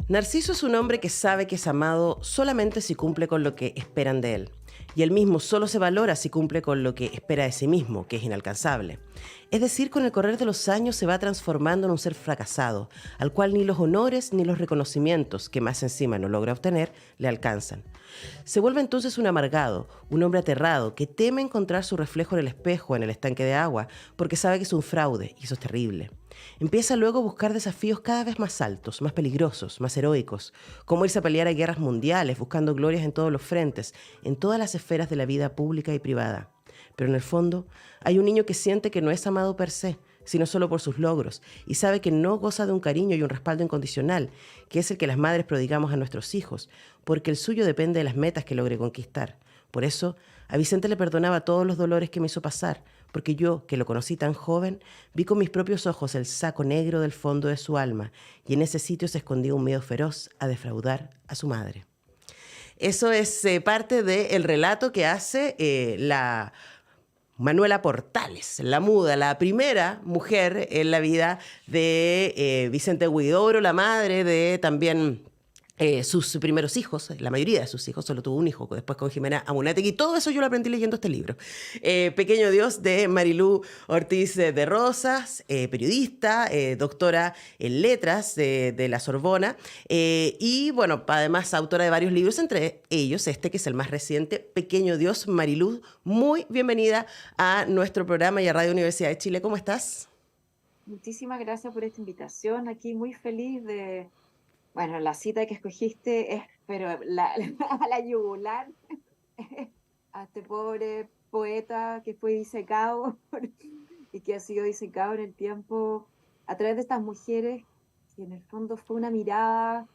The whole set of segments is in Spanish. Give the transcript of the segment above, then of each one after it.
Narciso es un hombre que sabe que es amado solamente si cumple con lo que esperan de él. Y él mismo solo se valora si cumple con lo que espera de sí mismo, que es inalcanzable. Es decir, con el correr de los años se va transformando en un ser fracasado, al cual ni los honores ni los reconocimientos, que más encima no logra obtener, le alcanzan. Se vuelve entonces un amargado, un hombre aterrado, que teme encontrar su reflejo en el espejo, en el estanque de agua, porque sabe que es un fraude, y eso es terrible. Empieza luego a buscar desafíos cada vez más altos, más peligrosos, más heroicos, como irse a pelear a guerras mundiales, buscando glorias en todos los frentes, en todas las esferas de la vida pública y privada. Pero en el fondo, hay un niño que siente que no es amado per se, sino solo por sus logros, y sabe que no goza de un cariño y un respaldo incondicional, que es el que las madres prodigamos a nuestros hijos, porque el suyo depende de las metas que logre conquistar. Por eso, a Vicente le perdonaba todos los dolores que me hizo pasar, porque yo, que lo conocí tan joven, vi con mis propios ojos el saco negro del fondo de su alma, y en ese sitio se escondía un miedo feroz a defraudar a su madre. Eso es parte del relato que hace la Manuela Portales, la muda, la primera mujer en la vida de Vicente Huidobro, la madre de también sus primeros hijos, la mayoría de sus hijos, solo tuvo un hijo, después con Jimena Amunátegui, y todo eso yo lo aprendí leyendo este libro. Pequeño Dios de Marilú Ortiz de Rosas, periodista, doctora en letras de la Sorbona, y bueno, además autora de varios libros, entre ellos este que es el más reciente, Pequeño Dios. Marilú, muy bienvenida a nuestro programa y a Radio Universidad de Chile. ¿Cómo estás? Muchísimas gracias por esta invitación. Aquí muy feliz bueno, la cita que escogiste es, pero a la yugular, a este pobre poeta que fue disecado y que ha sido disecado en el tiempo a través de estas mujeres, que en el fondo fue una mirada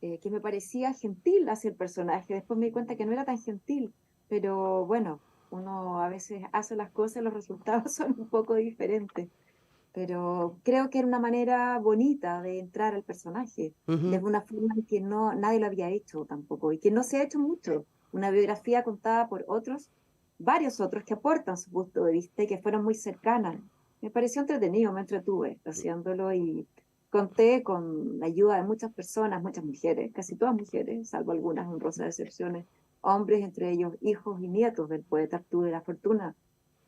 que me parecía gentil hacia el personaje. Después me di cuenta que no era tan gentil, pero bueno, uno a veces hace las cosas y los resultados son un poco diferentes, pero creo que era una manera bonita de entrar al personaje, de Ujú. una forma en que no, nadie lo había hecho tampoco, y que no se ha hecho mucho. Una biografía contada por otros, varios otros que aportan su punto de vista y que fueron muy cercanas. Me pareció entretenido, me entretuve haciéndolo y conté con la ayuda de muchas personas, muchas mujeres, casi todas mujeres, salvo algunas honrosas excepciones, hombres, entre ellos hijos y nietos del poeta. Tuve la fortuna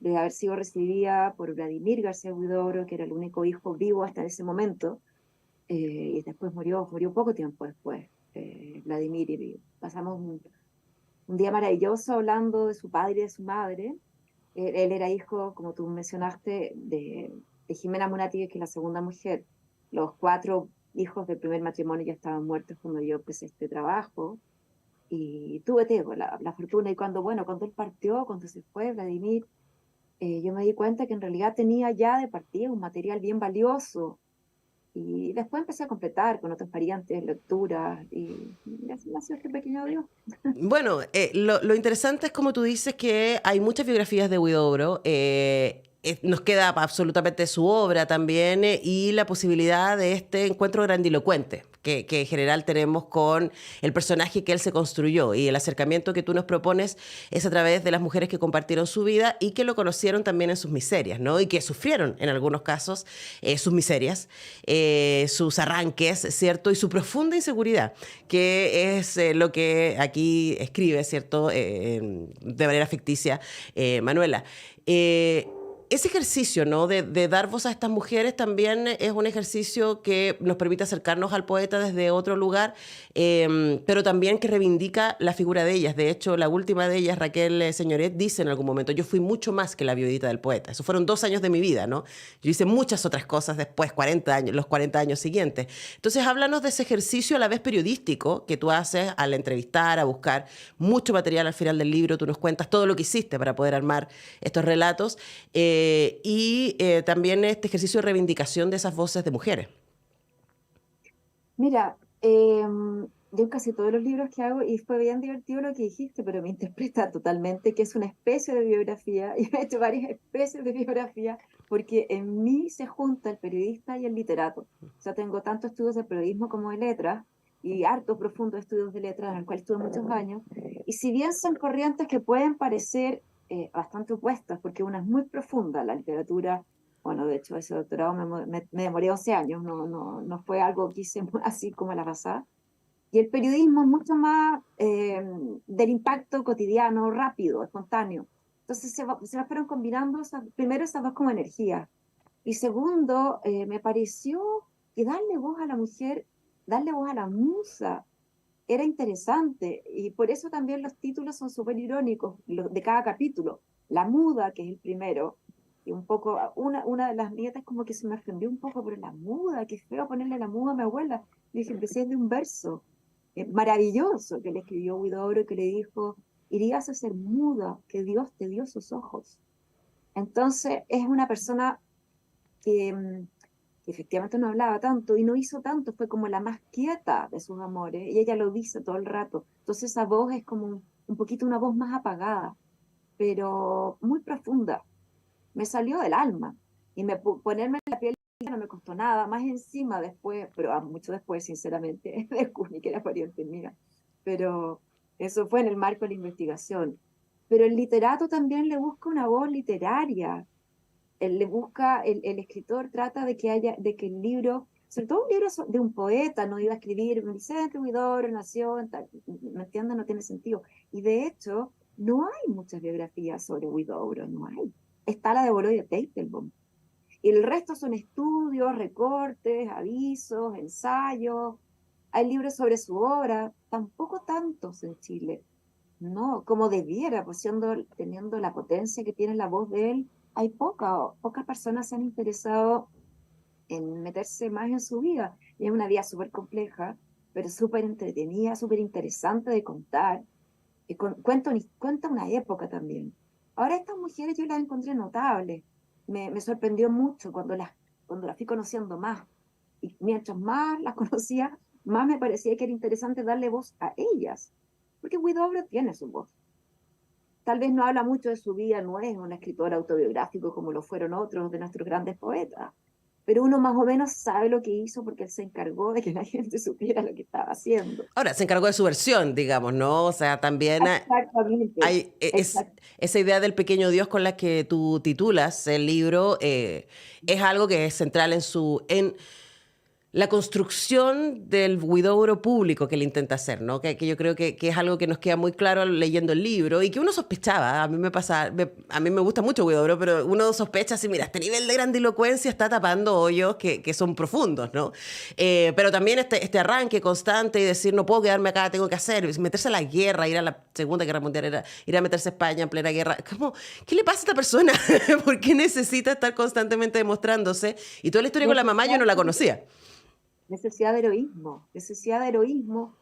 de haber sido recibida por Vladimir García Huidobro, que era el único hijo vivo hasta ese momento, y después murió poco tiempo después, Vladimir, y pasamos un día maravilloso hablando de su padre y de su madre. Él era hijo, como tú mencionaste, de Jimena Munati, que es la segunda mujer. Los cuatro hijos del primer matrimonio ya estaban muertos cuando yo empecé este trabajo, y tuve tengo, la fortuna, y cuando él partió, cuando se fue Vladimir, yo me di cuenta que en realidad tenía ya de partida un material bien valioso, y después empecé a completar con otras variantes, lecturas, y así nació este pequeño Dios. Bueno, lo interesante es como tú dices que hay muchas biografías de Huidobro. Nos queda absolutamente su obra también y la posibilidad de este encuentro grandilocuente que en general tenemos con el personaje que él se construyó, y el acercamiento que tú nos propones es a través de las mujeres que compartieron su vida y que lo conocieron también en sus miserias, ¿no? Y que sufrieron en algunos casos sus miserias, sus arranques, ¿cierto? Y su profunda inseguridad, que es lo que aquí escribe, ¿cierto? De manera ficticia, Manuela. Eh, ese ejercicio, ¿no? De dar voz a estas mujeres también es un ejercicio que nos permite acercarnos al poeta desde otro lugar, pero también que reivindica la figura de ellas. De hecho, la última de ellas, Raquel Señoret, dice en algún momento: yo fui mucho más que la viudita del poeta. Eso fueron 2 años de mi vida, ¿no? Yo hice muchas otras cosas después, 40 años, los 40 años siguientes. Entonces, háblanos de ese ejercicio a la vez periodístico que tú haces al entrevistar, a buscar mucho material al final del libro. Tú nos cuentas todo lo que hiciste para poder armar estos relatos, y también este ejercicio de reivindicación de esas voces de mujeres. Mira, yo en casi todos los libros que hago, y fue bien divertido lo que dijiste, pero me interpreta totalmente que es una especie de biografía. Yo he hecho varias especies de biografía porque en mí se junta el periodista y el literato. O sea, tengo tanto estudios de periodismo como de letras, y hartos profundos estudios de letras en el cual estuve muchos años. Y si bien son corrientes que pueden parecer bastante opuestas, porque una es muy profunda, la literatura. Bueno, de hecho, ese doctorado me demoré 11 años, no fue algo que hice así como a la pasada. Y el periodismo es mucho más del impacto cotidiano, rápido, espontáneo. Entonces se fueron combinando primero esas dos como energías. Y segundo, me pareció que darle voz a la mujer, darle voz a la musa, era interesante. Y por eso también los títulos son súper irónicos de cada capítulo. La muda, que es el primero, y un poco, una de las nietas como que se me ofendió un poco, pero la muda, qué feo ponerle la muda a mi abuela. Le dije, empecé de un verso maravilloso que le escribió Huidobro, que le dijo, irías a ser muda, que Dios te dio sus ojos. Entonces es una persona que, que efectivamente no hablaba tanto y no hizo tanto, fue como la más quieta de sus amores, y ella lo dice todo el rato. Entonces esa voz es como un poquito una voz más apagada, pero muy profunda. Me salió del alma y ponerme en la piel no me costó nada, más encima después, pero mucho después, sinceramente, descubrí que era pariente mía. Pero eso fue en el marco de la investigación. Pero el literato también le busca una voz literaria. Él le busca, el escritor trata de que haya, de que el libro, sobre todo un libro de un poeta, no iba a escribir, Vicente Huidobro nació en tal, ¿me entiendes? No tiene sentido. Y de hecho, no hay muchas biografías sobre Huidobro, no hay. Está la de Boroy de Teitelbaum, y el resto son estudios, recortes, avisos, ensayos. Hay libros sobre su obra, tampoco tantos en Chile. No, como debiera, pues teniendo la potencia que tiene la voz de él, hay pocas personas se han interesado en meterse más en su vida. Y es una vida súper compleja, pero súper entretenida, súper interesante de contar. Y cuenta una época también. Ahora estas mujeres yo las encontré notables. Me sorprendió mucho cuando las fui conociendo más. Y mientras más las conocía, más me parecía que era interesante darle voz a ellas. Porque Huidobro tiene su voz. Tal vez no habla mucho de su vida, no es un escritor autobiográfico como lo fueron otros de nuestros grandes poetas. Pero uno más o menos sabe lo que hizo porque él se encargó de que la gente supiera lo que estaba haciendo. Ahora, se encargó de su versión, digamos, ¿no? O sea, también Exactamente. hay Exacto. esa idea del pequeño Dios con la que tú titulas el libro, es algo que es central en la construcción del Huidobro público que él intenta hacer, ¿no? Que yo creo que es algo que nos queda muy claro leyendo el libro y que uno sospechaba. A mí me pasa, a mí me gusta mucho Huidobro, pero uno sospecha así, mira, este nivel de grandilocuencia está tapando hoyos que son profundos, ¿no? Pero también este arranque constante y decir, no puedo quedarme acá, tengo que hacer, meterse a la guerra, ir a la Segunda Guerra Mundial, ir a meterse a España en plena guerra. ¿Cómo? ¿Qué le pasa a esta persona? ¿Por qué necesita estar constantemente demostrándose? Y toda la historia con la mamá yo no la conocía. Necesidad de heroísmo, necesidad de heroísmo.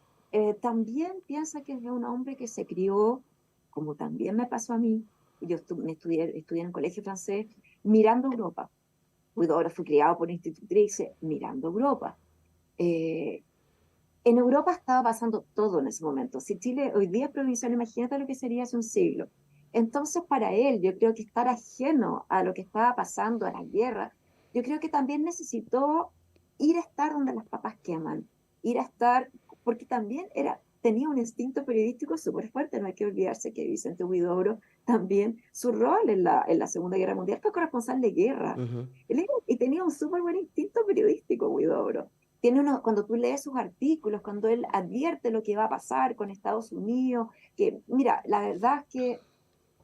También piensa que es un hombre que se crió, como también me pasó a mí, yo estudié en el colegio francés, mirando Europa. Ahora fui criado por institutrices, mirando Europa. Eh, en Europa estaba pasando todo en ese momento. Si Chile hoy día es provincial, imagínate lo que sería hace un siglo. Entonces, para él, yo creo que estar ajeno a lo que estaba pasando, a la guerra, yo creo que también necesitó ir a estar donde las papas queman, ir a estar, porque también tenía un instinto periodístico súper fuerte. No hay que olvidarse que Vicente Huidobro también, su rol en la Segunda Guerra Mundial fue corresponsal de guerra. Ujú. Y tenía un súper buen instinto periodístico, Huidobro. Cuando tú lees sus artículos, cuando él advierte lo que va a pasar con Estados Unidos, que mira, la verdad es que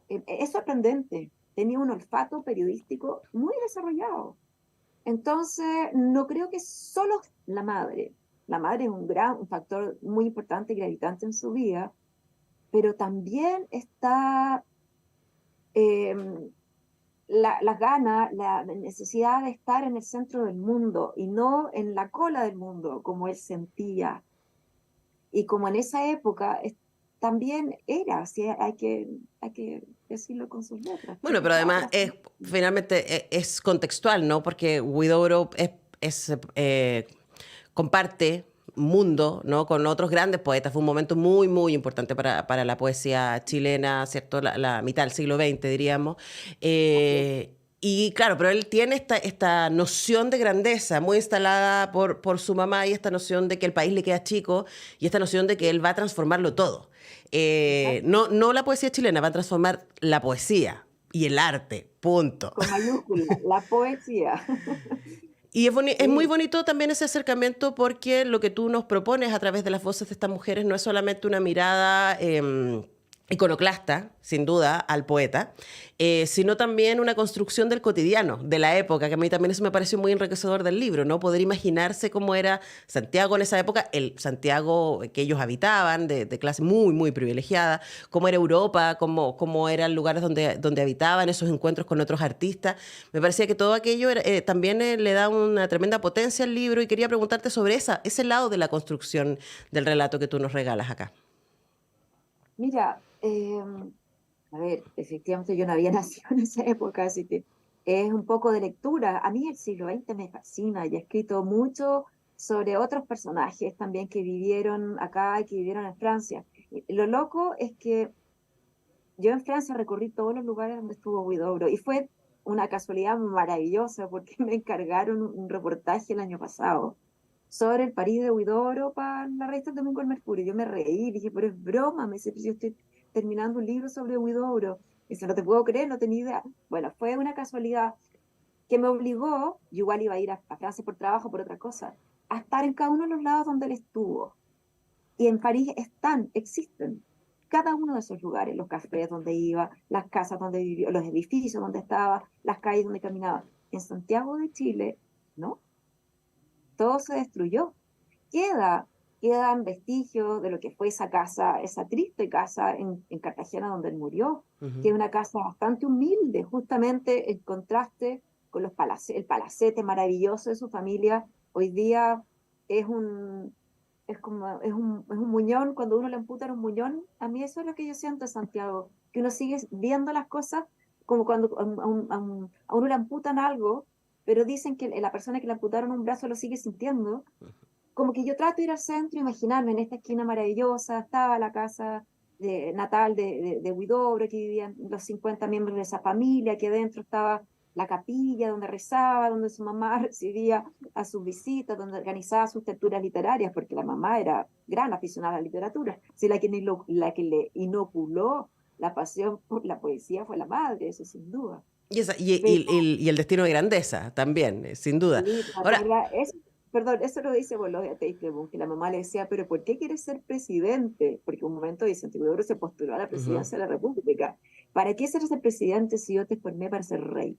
es sorprendente, tenía un olfato periodístico muy desarrollado. Entonces, no creo que solo la madre es un factor muy importante y gravitante en su vida, pero también está eh, las ganas, la necesidad de estar en el centro del mundo y no en la cola del mundo, como él sentía. Y como en esa época también era, así hay que decirlo con sus letras, Bueno, pero preocupado por además hacer. finalmente es contextual, ¿no? Porque Huidobro comparte mundo, ¿no? Con otros grandes poetas. Fue un momento muy, muy importante para la poesía chilena, ¿cierto? La mitad del siglo XX, diríamos. Y claro, pero él tiene esta noción de grandeza muy instalada por su mamá y esta noción de que el país le queda chico y esta noción de que él va a transformarlo todo. Exacto, No la poesía chilena, va a transformar la poesía y el arte, punto. con mayúscula, la poesía. Y es muy Sí, bonito también ese acercamiento porque lo que tú nos propones a través de las voces de estas mujeres no es solamente una mirada iconoclasta, sin duda, al poeta, sino también una construcción del cotidiano, de la época, que a mí también eso me pareció muy enriquecedor del libro, ¿no? Poder imaginarse cómo era Santiago en esa época, el Santiago que ellos habitaban, de clase muy, muy privilegiada, cómo era Europa, cómo eran lugares donde habitaban, esos encuentros con otros artistas. Me parecía que todo aquello también le da una tremenda potencia al libro y quería preguntarte sobre ese lado de la construcción del relato que tú nos regalas acá. mira, a ver, efectivamente yo no había nacido en esa época, así que es un poco de lectura. A mí el siglo XX me fascina y he escrito mucho sobre otros personajes también que vivieron acá y que vivieron en Francia. Y lo loco es que yo en Francia recorrí todos los lugares donde estuvo Huidobro y fue una casualidad maravillosa porque me encargaron un reportaje el año pasado sobre el París de Huidobro para la revista El Domingo del Mercurio. Yo me reí, dije, pero es broma, me dice, "Pero si yo estoy terminando un libro sobre Huidobro". Dice, no te puedo creer, no tenía idea. Bueno, fue una casualidad que me obligó, yo igual iba a ir a Francia por trabajo, por otra cosa, a estar en cada uno de los lados donde él estuvo. Y en París existen cada uno de esos lugares, los cafés donde iba, las casas donde vivió, los edificios donde estaba, las calles donde caminaba. En Santiago de Chile, ¿no? Todo se destruyó. Queda, quedan vestigios de lo que fue esa casa, esa triste casa en Cartagena donde él murió, que Ujú. es una casa bastante humilde, justamente en contraste con el palacete maravilloso de su familia. Hoy día es un, es un muñón, cuando uno le amputan un muñón, a mí eso es lo que yo siento en Santiago, que uno sigue viendo las cosas como cuando a uno le amputan algo, pero dicen que la persona que le amputaron un brazo lo sigue sintiendo. Como que yo trato de ir al centro, imaginarme en esta esquina maravillosa, estaba la casa natal de Huidobro, que vivían los 50 miembros de esa familia, que dentro estaba la capilla donde rezaba, donde su mamá recibía a sus visitas, donde organizaba sus lecturas literarias, porque la mamá era gran aficionada a la literatura. Si la que le inoculó la pasión por la poesía fue la madre, eso sin duda. Y, Pero y el destino de grandeza también, sin duda. sí, Ahora, perdón, eso lo dice Bolonia Teitelbaum, que la mamá le decía, pero ¿por qué quieres ser presidente? Porque un momento Vicente Huidobro se postuló a la ujú. presidencia de la República. ¿Para qué ser ese presidente si yo te formé para ser rey?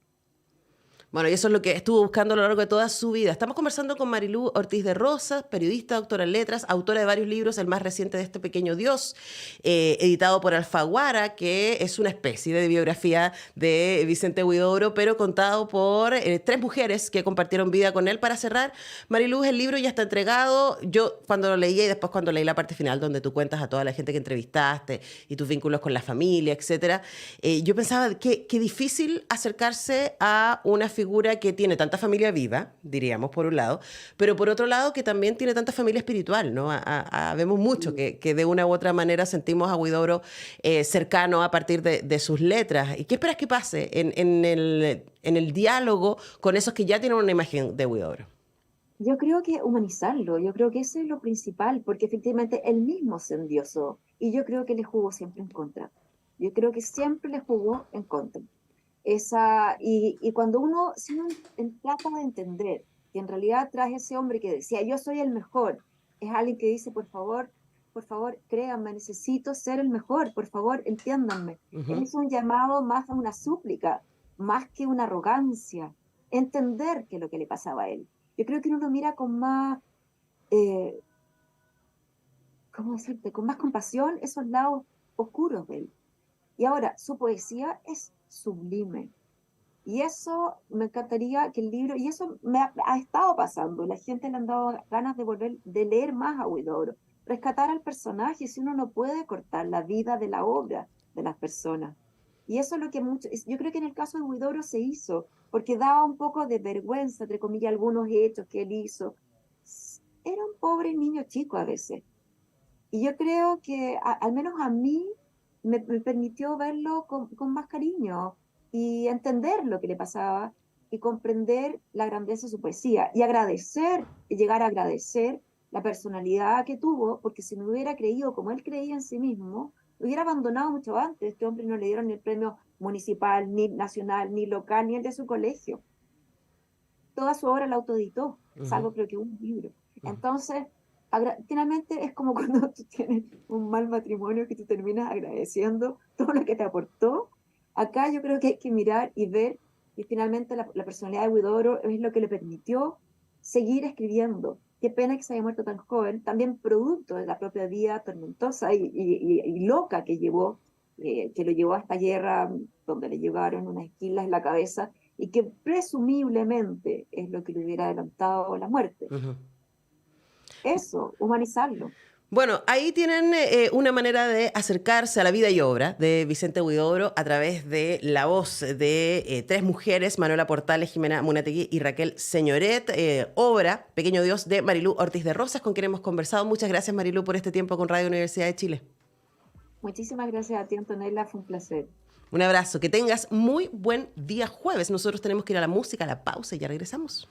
Bueno, y eso es lo que estuvo buscando a lo largo de toda su vida. Estamos conversando con Marilú Ortiz de Rosas, periodista, doctora en letras, autora de varios libros, el más reciente de Este Pequeño Dios, editado por Alfaguara, que es una especie de biografía de Vicente Huidobro, pero contado por tres mujeres que compartieron vida con él. Para cerrar, Marilú, el libro ya está entregado. Yo cuando lo leí y después cuando leí la parte final donde tú cuentas a toda la gente que entrevistaste y tus vínculos con la familia, etcétera, yo pensaba que difícil acercarse a una figura que tiene tanta familia viva, diríamos, por un lado, pero por otro lado que también tiene tanta familia espiritual, ¿no? Vemos mucho Y que de una u otra manera sentimos a Huidobro cercano a partir de sus letras. ¿Y qué esperas que pase en el diálogo con esos que ya tienen una imagen de Huidobro? yo creo que humanizarlo, yo creo que eso es lo principal, porque efectivamente él mismo se endiosó y yo creo que le jugó siempre en contra. Yo creo que siempre le jugó en contra. Y cuando si uno trata de entender que en realidad tras ese hombre que decía yo soy el mejor, es alguien que dice por favor, créanme, necesito ser el mejor, por favor, entiéndanme. Él Ujú. hizo un llamado más a una súplica, más que una arrogancia, entender qué es lo que le pasaba a él. Yo creo que uno lo mira con más, eh, ¿cómo decirte?, con más compasión esos lados oscuros de él. Y ahora, su poesía es sublime. Y eso me encantaría que el libro, y eso ha estado pasando, la gente le han dado ganas de volver, de leer más a Huidobro, rescatar al personaje, si uno no puede cortar la vida de la obra de las personas. Y eso es lo que yo creo que en el caso de Huidobro se hizo, porque daba un poco de vergüenza, entre comillas, algunos hechos que él hizo. Era un pobre niño chico a veces. Y yo creo que al menos a mí me permitió verlo con más cariño y entender lo que le pasaba y comprender la grandeza de su poesía y agradecer, y llegar a agradecer la personalidad que tuvo, porque si no hubiera creído como él creía en sí mismo, lo hubiera abandonado mucho antes. Este hombre no le dieron ni el premio municipal, ni nacional, ni local, ni el de su colegio. toda su obra la autoeditó, Ujú. salvo creo que un libro. Ujú. Entonces, finalmente es como cuando tú tienes un mal matrimonio que tú terminas agradeciendo todo lo que te aportó. Acá yo creo que hay que mirar y ver que finalmente la personalidad de Huidobro es lo que le permitió seguir escribiendo. Qué pena que se haya muerto tan joven, también producto de la propia vida tormentosa y loca que llevó, que lo llevó a esta guerra donde le llevaron unas esquilas en la cabeza y que presumiblemente es lo que le hubiera adelantado la muerte. Ujú. Eso, humanizarlo. Bueno, ahí tienen una manera de acercarse a la vida y obra de Vicente Huidobro a través de la voz de tres mujeres, Manuela Portales, Jimena Munategui y Raquel Señoret, obra Pequeño Dios de Marilú Ortiz de Rosas, con quien hemos conversado. Muchas gracias, Marilú, por este tiempo con Radio Universidad de Chile. Muchísimas gracias a ti, Antonella, fue un placer. Un abrazo, que tengas muy buen día jueves. Nosotros tenemos que ir a la música, a la pausa y ya regresamos.